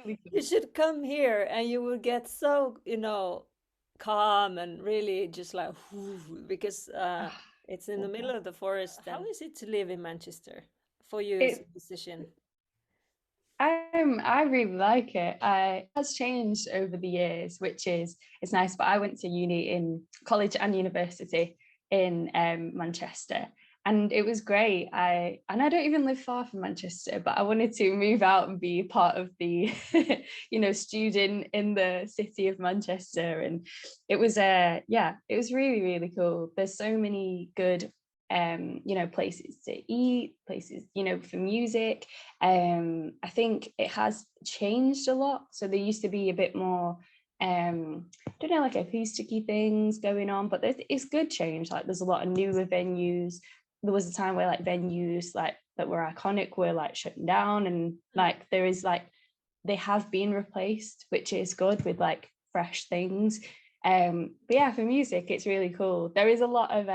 really You cool. should come here and you will get so, calm and really just like, because Ah, it's in the love middle that. of the forest. How is it to live in Manchester for you as a It musician? I really like it. It has changed over the years, which is it's nice. But I went to uni in college and university in Manchester, and it was great. I don't even live far from Manchester, but I wanted to move out and be part of the student in the city of Manchester, and it was it was really really cool. There's so many good places to eat, places for music. I think it has changed a lot. So there used to be a bit more, I don't know, like acousticy things going on, but it's good change. Like there's a lot of newer venues. There was a time where like venues like that were iconic were like shutting down, and Mm. like there is like they have been replaced, which is good with like fresh things. But yeah, for music, it's really cool. There is a lot of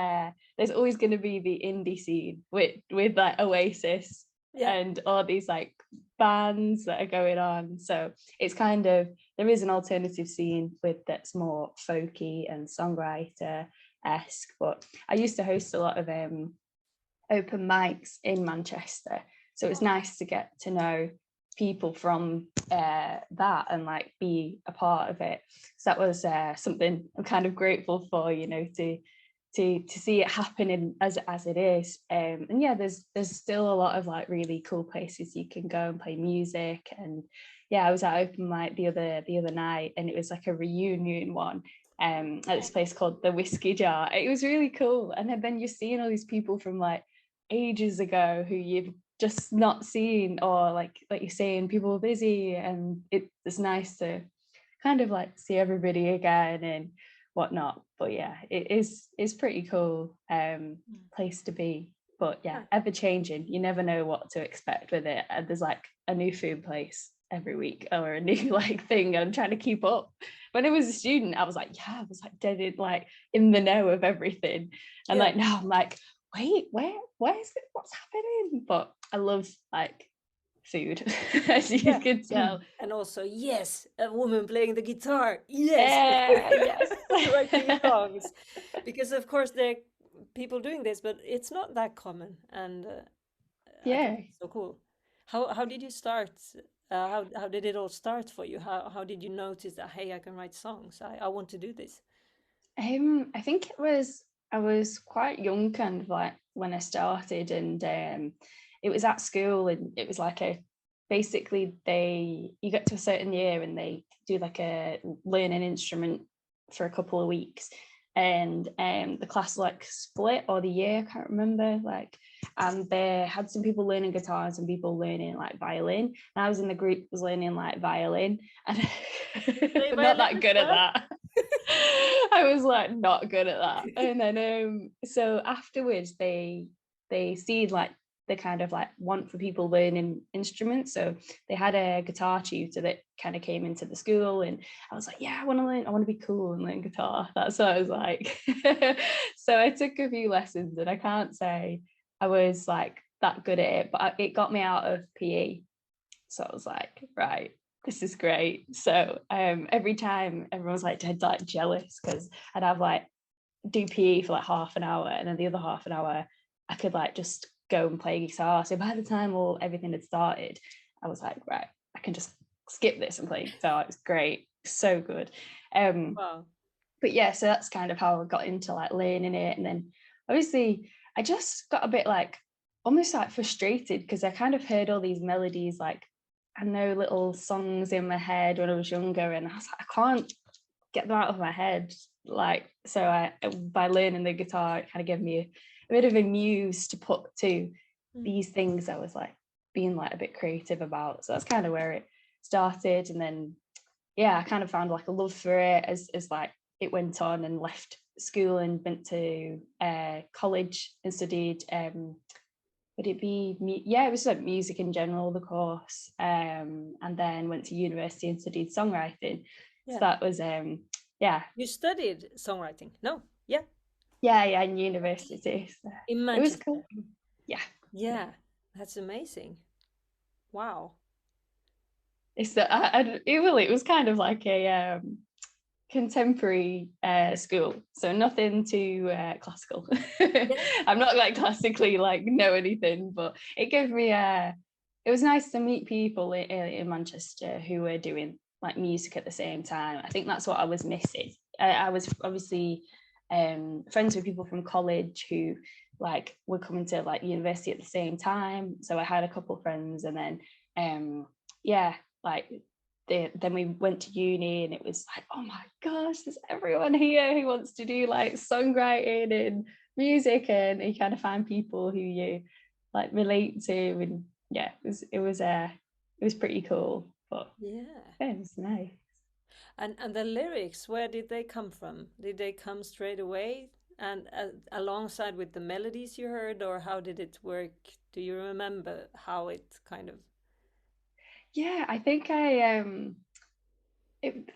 there's always going to be the indie scene with like Oasis Yeah. and all these like bands that are going on. So it's kind of there is an alternative scene with that's more folky and songwriter esque. But I used to host a lot of open mics in Manchester, so it's nice to get to know people from that and like be a part of it. So that was something I'm kind of grateful for, to see it happening as it is. And yeah, there's still a lot of like really cool places you can go and play music. And yeah, I was at open mic the other night, and it was like a reunion one. At this place called the Whiskey Jar. It was really cool. And then you're seeing all these people from like ages ago who you've just not seen, or like you're saying, people are busy, and it's nice to kind of like see everybody again and whatnot. But yeah, it's pretty cool Mm. place to be. But yeah, Yeah. ever changing. You never know what to expect with it. And there's like a new food place every week or a new like thing. I'm trying to keep up. When I was a student, I was like, yeah, I was like dead in like in the know of everything. And Yeah. like now I'm like, wait, where is it? What's happening? But I love like food, as you Yeah. could tell. And also, yes, a woman playing the guitar. Yes. Yes. Writing songs. Because of course there are people doing this, but it's not that common. And I think Yeah. it's so cool. How did you start? How did it all start for you? How did you notice that, hey, I can write songs? I want to do this. I think I was quite young kind of like when I started, and it was at school, and it was like a basically they you get to a certain year and they do like a learn an instrument for a couple of weeks, and the class like split, or the year, I can't remember, like, and they had some people learning guitar and some people learning like violin, and I was in the group was learning like violin, and You play not violin that as good at well? that. I was like not good at that. And then so afterwards they see like they kind of like want for people learning instruments. So they had a guitar tutor that kind of came into the school, and I was like, yeah, I want to be cool and learn guitar. That's what I was like. So I took a few lessons, and I can't say I was like that good at it, but it got me out of PE. So I was like, right, this is great. So every time everyone was like dead like jealous, because I'd have like do PE for like half an hour, and then the other half an hour I could like just go and play guitar. So by the time all everything had started, I was like, right, I can just skip this and play guitar. It's great, so good. Um, Wow. but yeah, so that's kind of how I got into like learning it. And then obviously I just got a bit like almost like frustrated, because I kind of heard all these melodies, like I know little songs in my head when I was younger, and I was like, I can't get them out of my head. Like, so I by learning the guitar, it kind of gave me a bit of a muse to put to Mm. these things I was like being like a bit creative about. So that's kind of where it started. And then yeah, I kind of found like a love for it as like it went on, and left school and went to college and studied would it be yeah, it was like music in general, the course, and then went to university and studied songwriting. So Yeah. that was yeah, You studied songwriting? No. Yeah. yeah, in university. So In it was cool. Manchester. Yeah, yeah. Yeah. That's amazing. Wow. it's the it was kind of like a contemporary school, so nothing too classical. Yeah. I'm not like classically like know anything, but it gave me it was nice to meet people in Manchester who were doing like music at the same time. I think that's what I was missing. I was obviously friends with people from college who like were coming to like university at the same time, so I had a couple of friends, and then yeah, like then we went to uni, and it was like, oh my gosh, there's everyone here who wants to do like songwriting and music, and you kind of find people who you like relate to, and yeah, it was pretty cool. But Yeah. yeah, it was nice. And the lyrics, where did they come from? Did they come straight away and alongside with the melodies you heard, or how did it work? Do you remember how it kind of? Yeah, I think I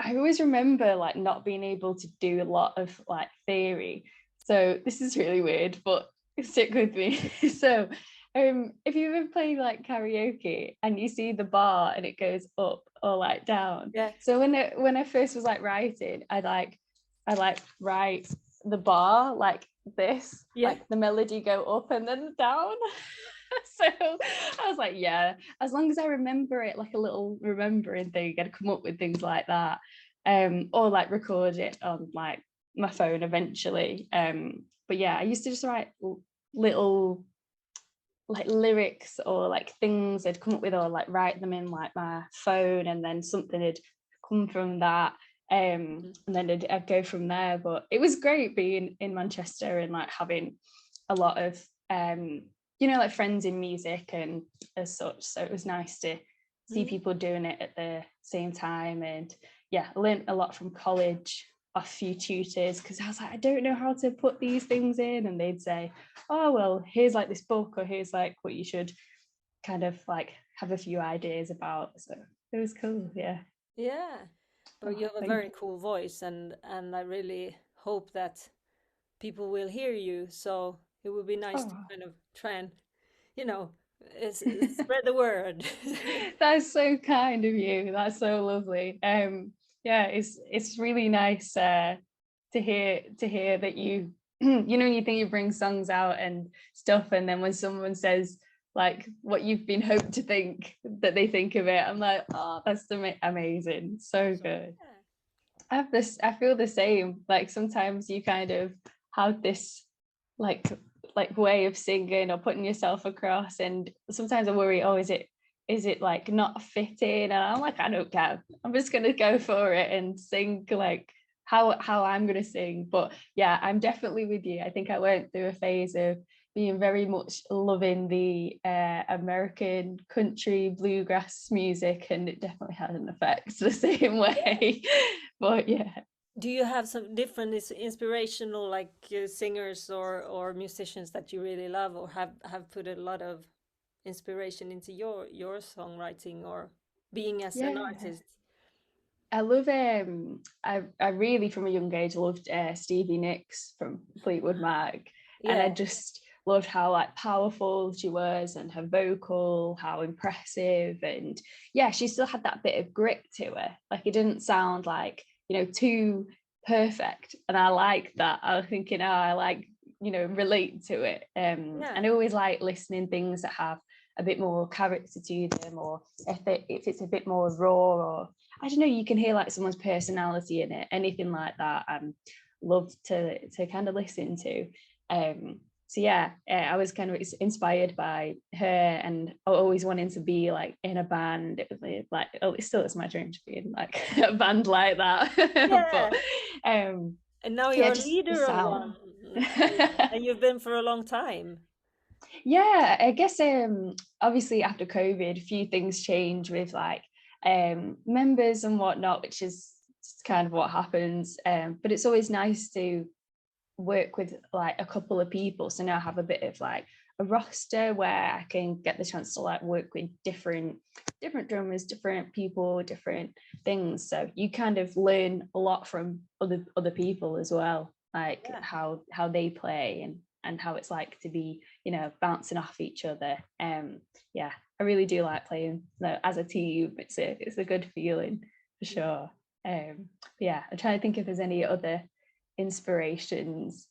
always remember like not being able to do a lot of like theory. So this is really weird, but stick with me. So if you ever play like karaoke and you see the bar and it goes up or like down. Yeah. So when I first was like writing, I like write the bar like this, Yeah. like the melody go up and then down. So I was like, yeah, as long as I remember it, like a little remembering thing, I'd come up with things like that, or like record it on like my phone eventually. But yeah, I used to just write little like lyrics or like things I'd come up with, or like write them in like my phone, and then something had come from that. And then I'd go from there. But it was great being in Manchester and like having a lot of like friends in music and as such. So it was nice to see Mm. people doing it at the same time. And yeah, I learned a lot from college, a few tutors, because I was like, I don't know how to put these things in, and they'd say, oh well, here's like this book, or here's like what you should kind of like have a few ideas about. So it was cool. Yeah. Yeah. But Oh, you have a thank very cool voice, and I really hope that people will hear you. So it would be nice to oh. kind of try and, you know, spread the word. That's so kind of you. That's so lovely. Yeah, it's really nice to hear that you you think you bring songs out and stuff, and then when someone says like what you've been hoped to think that they think of it, I'm like, oh, that's amazing, so good. Yeah. I feel the same. Like sometimes you kind of have this like way of singing or putting yourself across, and sometimes I worry, oh, is it like not fitting? And I'm like, I don't care. I'm just gonna go for it and sing like how I'm gonna sing. But yeah, I'm definitely with you. I think I went through a phase of being very much loving the American country bluegrass music, and it definitely had an effect the same Yeah. way. But yeah. Do you have some different inspirational like singers or musicians that you really love, or have put a lot of inspiration into your songwriting or being as an Yeah, artist? I love I really from a young age loved Stevie Nicks from Fleetwood Mac, and I Yeah. just loved how like powerful she was, and her vocal, how impressive, and yeah, she still had that bit of grit to her. Like it didn't sound like, too perfect, and I like that. I was thinking, oh, I like, relate to it. Yeah. And I always like listening things that have a bit more character to them, or if it's a bit more raw, or I don't know, you can hear like someone's personality in it, anything like that. Love to kind of listen to. So yeah, I was kind of inspired by her, and always wanting to be like in a band. It was like, oh, it still is my dream to be in like a band like that. Yeah. But And now yeah, you're a just the leader of sound. one, and you've been for a long time. Yeah, I guess obviously after COVID, a few things change with like members and whatnot, which is kind of what happens. But it's always nice to work with like a couple of people. So now I have a bit of like a roster where I can get the chance to like work with different drummers, different people, different things. So you kind of learn a lot from other people as well, like Yeah. how they play, and how it's like to be, you know, bouncing off each other. Yeah, I really do like playing as a team. It's a good feeling for sure. Yeah, I'm trying to think if there's any other inspirations.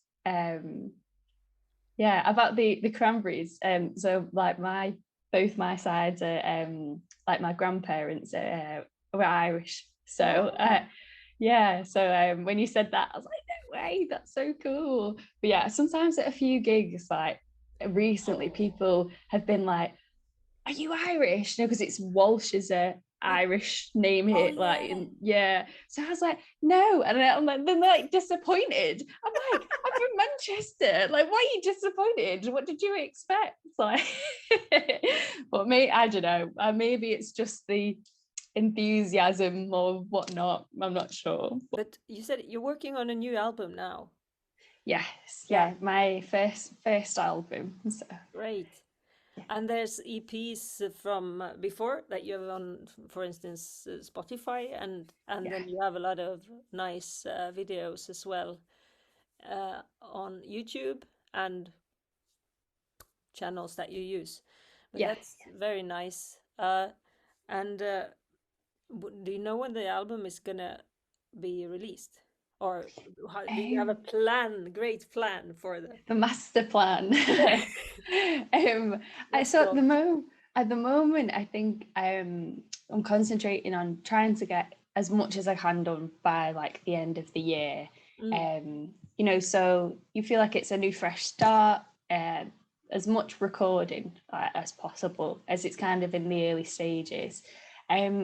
Yeah, about the Cranberries. So like both my sides are like my grandparents were Irish. So yeah, so when you said that, I was like, no way, that's so cool. But yeah, sometimes at a few gigs, like recently, people have been like, are you Irish? No, because it's Walsh is a Irish name here, yeah. So I was like, no, and I'm like, then like disappointed. I'm like, I'm from Manchester. Like, why are you disappointed? What did you expect? Like, but I don't know. Maybe it's just the enthusiasm or whatnot. I'm not sure. But you said you're working on a new album now. Yes, yeah, my first album. So. Great. And there's EPs from before that you have on, for instance, Spotify, and then you have a lot of nice videos as well on YouTube and channels that you use. But that's very nice. And do you know when the album is gonna be released? Or do you have a plan, great plan for the master plan? So at the moment, I think I'm concentrating on trying to get as much as I can done by like the end of the year. You know, so you feel like it's a new fresh start. As much recording as possible, as it's kind of in the early stages.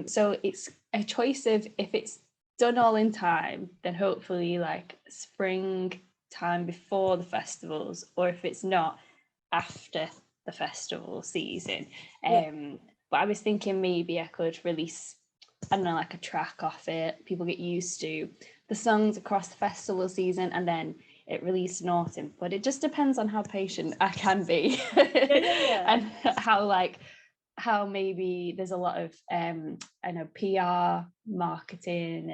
So it's a choice of if it's done all in time, then hopefully like spring time before the festivals, or if it's not, after the festival season. But I was thinking maybe I could release, I don't know, like a track off it. People get used to the songs across the festival season, and then it released in autumn. But it just depends on how patient I can be. And how maybe there's a lot of I know PR marketing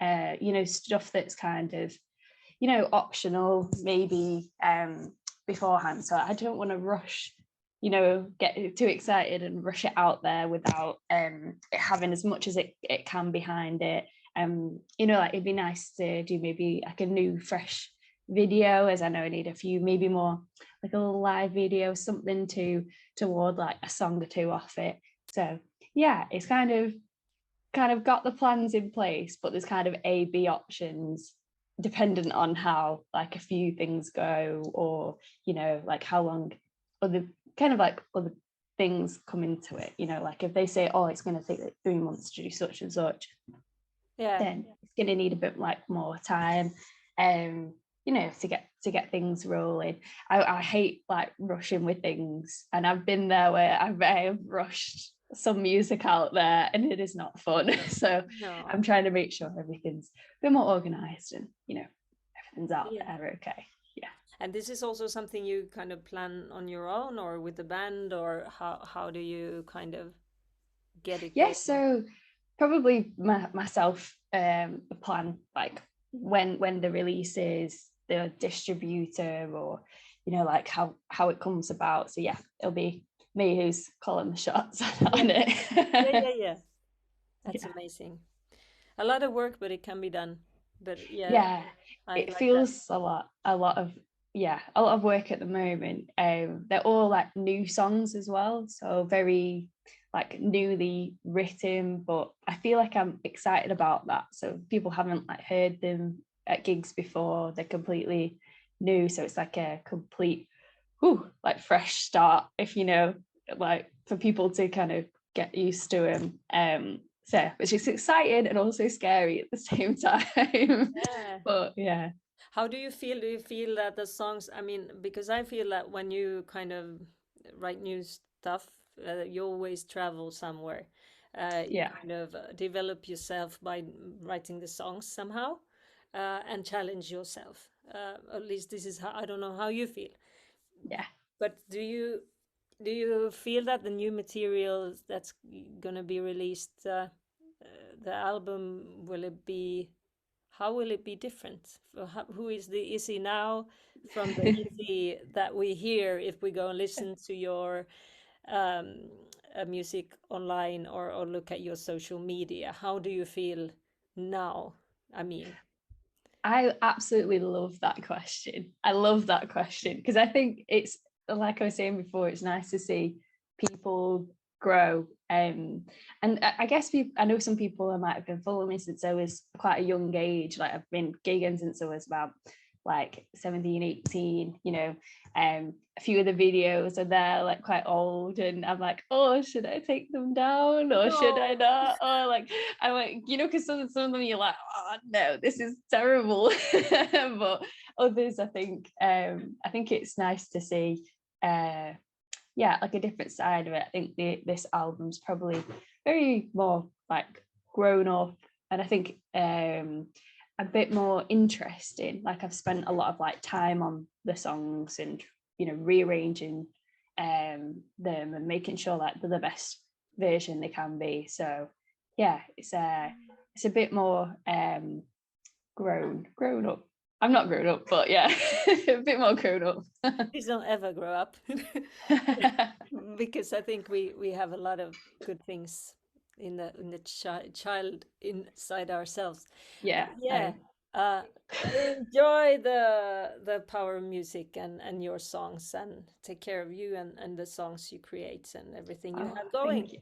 and you know, stuff that's kind of, you know, optional maybe beforehand. So I don't want to rush, you know, get too excited and rush it out there without it having as much as it can behind it. You know, like it'd be nice to do maybe like a new fresh video, as I know I need a few, maybe more like a little live video, something toward like a song or two off it. So yeah, it's kind of got the plans in place, but there's kind of A/B options dependent on how like a few things go, or you know, like how long other things come into it. You know, like if they say, oh, it's going to take like 3 months to do such and such, then it's going to need a bit like more time, you know, to get things rolling. I hate like rushing with things, and I've been there where I've rushed some music out there and it is not fun. So I'm trying to make sure everything's a bit more organized and, you know, everything's out there okay. And this is also something you kind of plan on your own or with the band, or how do you kind of get it going? So probably myself plan like when the release is, the distributor, or you know, like how it comes about. So yeah, it'll be me who's calling the shots on it. That's amazing. A lot of work, but it can be done. But it feels a lot of work at the moment. They're all like new songs as well, so very like newly written, but I feel like I'm excited about that. So people haven't like heard them at gigs before, they're completely new, so it's like a complete like fresh start, if you know, like for people to kind of get used to them. So it's just exciting and also scary at the same time. But yeah, how do you feel that the songs, I mean, because I feel that when you kind of write new stuff, you always travel somewhere. You kind of develop yourself by writing the songs somehow, and challenge yourself. At least this is how, I don't know how you feel. But do you feel that the new material that's gonna be released, the album, will it be, how will it be different? Who is the Izzie now from the Izzie that we hear if we go and listen to your um, music online or look at your social media? How do you feel now? I mean, I absolutely love that question. I love that question because I think it's, like I was saying before, it's nice to see people grow. And I guess I know some people I might have been following me since I was quite a young age. Like I've been gigging since I was about like 17, 18, you know. A few of the videos are there like quite old, and I'm like, oh, should I take them down or should I not? Or like I'm like, you know, because some of them you're like, oh no, this is terrible. But others, I think it's nice to see yeah, like a different side of it. I think this album's probably very more like grown up, and I think a bit more interesting. Like I've spent a lot of like time on the songs and, you know, rearranging them and making sure that they're the best version they can be. So yeah, it's a bit more grown up. I'm not grown up, but yeah, a bit more grown up. please don't ever grow up. Because I think we have a lot of good things in the child inside ourselves. Yeah. But yeah, I enjoy the power of music and your songs, and take care of you and the songs you create and everything you have going. Thank you.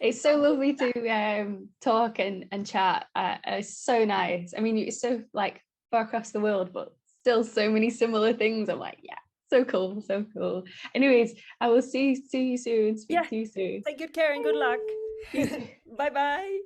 It's so lovely to talk and chat. It's so nice. I mean, it's so like far across the world, but still so many similar things. I'm like, yeah, so cool, so cool. Anyways, I will see you soon. Speak to you soon. Take good care and good luck. Bye bye.